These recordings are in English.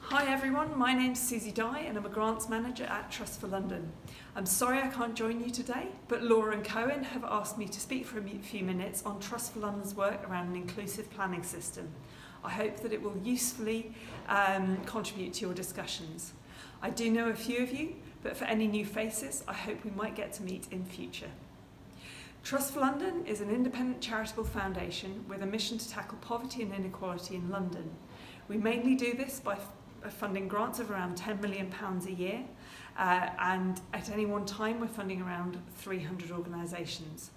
Hi everyone, my name's Susie Dye and I'm a Grants Manager at Trust for London. I'm sorry I can't join you today, but Laura and Cohen have asked me to speak for a few minutes on Trust for London's work around an inclusive planning system. I hope that it will usefully contribute to your discussions. I do know a few of you, but for any new faces, I hope we might get to meet in future. Trust for London is an independent charitable foundation with a mission to tackle poverty and inequality in London. We mainly do this by funding grants of around £10 million a year, and at any one time we're funding around 300 organisations.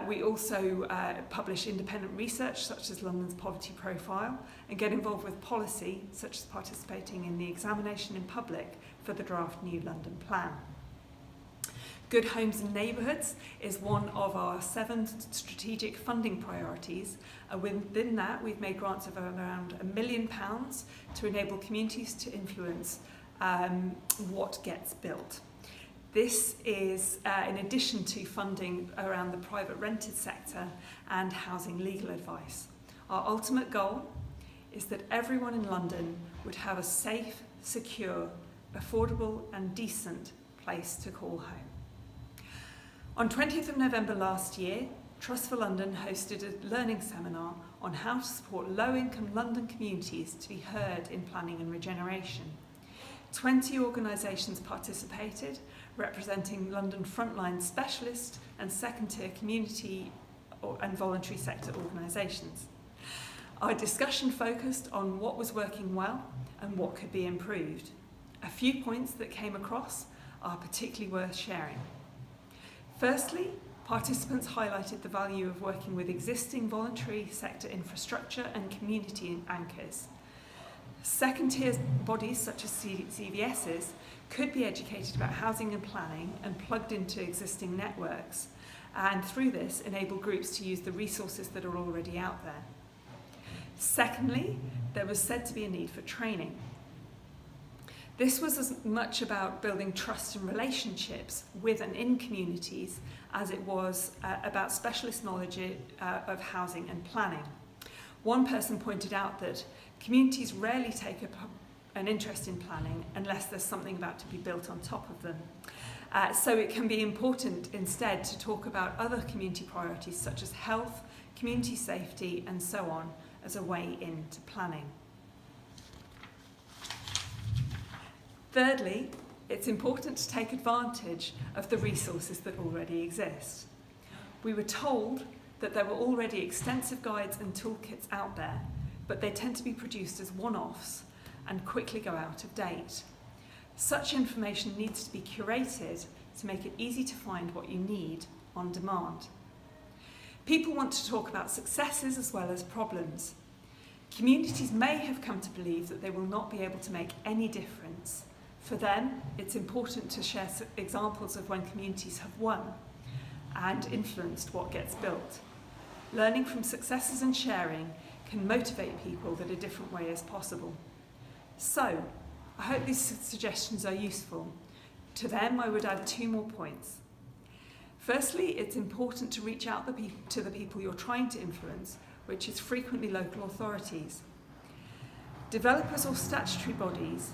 We also publish independent research such as London's poverty profile and get involved with policy such as participating in the examination in public for the draft New London Plan. Good Homes and Neighbourhoods is one of our 7 strategic funding priorities, and within that we've made grants of around £1 million to enable communities to influence what gets built. This is in addition to funding around the private rented sector and housing legal advice. Our ultimate goal is that everyone in London would have a safe, secure, affordable and decent place to call home. On 20th of November last year, Trust for London hosted a learning seminar on how to support low-income London communities to be heard in planning and regeneration. 20 organisations participated, representing London frontline specialist and second-tier community and voluntary sector organisations. Our discussion focused on what was working well and what could be improved. A few points that came across are particularly worth sharing. Firstly, participants highlighted the value of working with existing voluntary sector infrastructure and community anchors. Second-tier bodies such as CVSs could be educated about housing and planning and plugged into existing networks, and through this enable groups to use the resources that are already out there. Secondly, there was said to be a need for training. This was as much about building trust and relationships with and in communities as it was about specialist knowledge of housing and planning. One person pointed out that communities rarely take an interest in planning unless there's something about to be built on top of them. So it can be important instead to talk about other community priorities such as health, community safety and so on as a way into planning. Thirdly, it's important to take advantage of the resources that already exist. We were told that there were already extensive guides and toolkits out there, but they tend to be produced as one-offs and quickly go out of date. Such information needs to be curated to make it easy to find what you need on demand. People want to talk about successes as well as problems. Communities may have come to believe that they will not be able to make any difference. For them, it's important to share examples of when communities have won and influenced what gets built. Learning from successes and sharing can motivate people that a different way is possible. So, I hope these suggestions are useful. To them, I would add 2 more points. Firstly, it's important to reach out to the people you're trying to influence, which is frequently local authorities. Developers or statutory bodies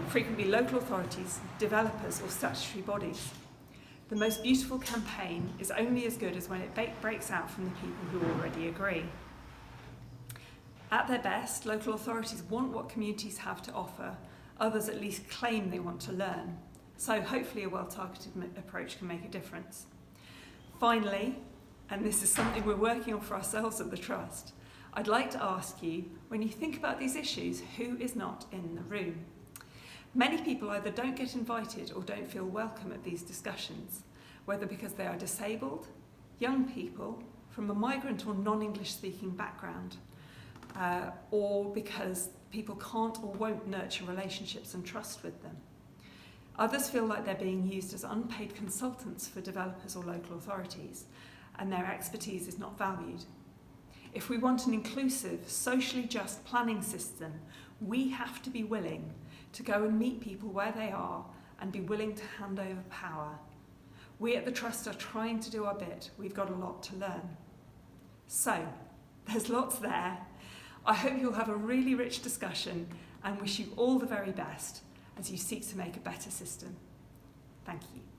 frequently local authorities, developers or statutory bodies. The most beautiful campaign is only as good as when it breaks out from the people who already agree. At their best, local authorities want what communities have to offer, others at least claim they want to learn. So hopefully a well-targeted approach can make a difference. Finally, and this is something we're working on for ourselves at the Trust, I'd like to ask you, when you think about these issues, who is not in the room? Many people either don't get invited or don't feel welcome at these discussions, whether because they are disabled, young people, from a migrant or non-English speaking background, or because people can't or won't nurture relationships and trust with them. Others feel like they're being used as unpaid consultants for developers or local authorities, and their expertise is not valued. If we want an inclusive, socially just planning system, we have to be willing to go and meet people where they are and be willing to hand over power. We at the Trust are trying to do our bit. We've got a lot to learn. So, there's lots there. I hope you'll have a really rich discussion and wish you all the very best as you seek to make a better system. Thank you.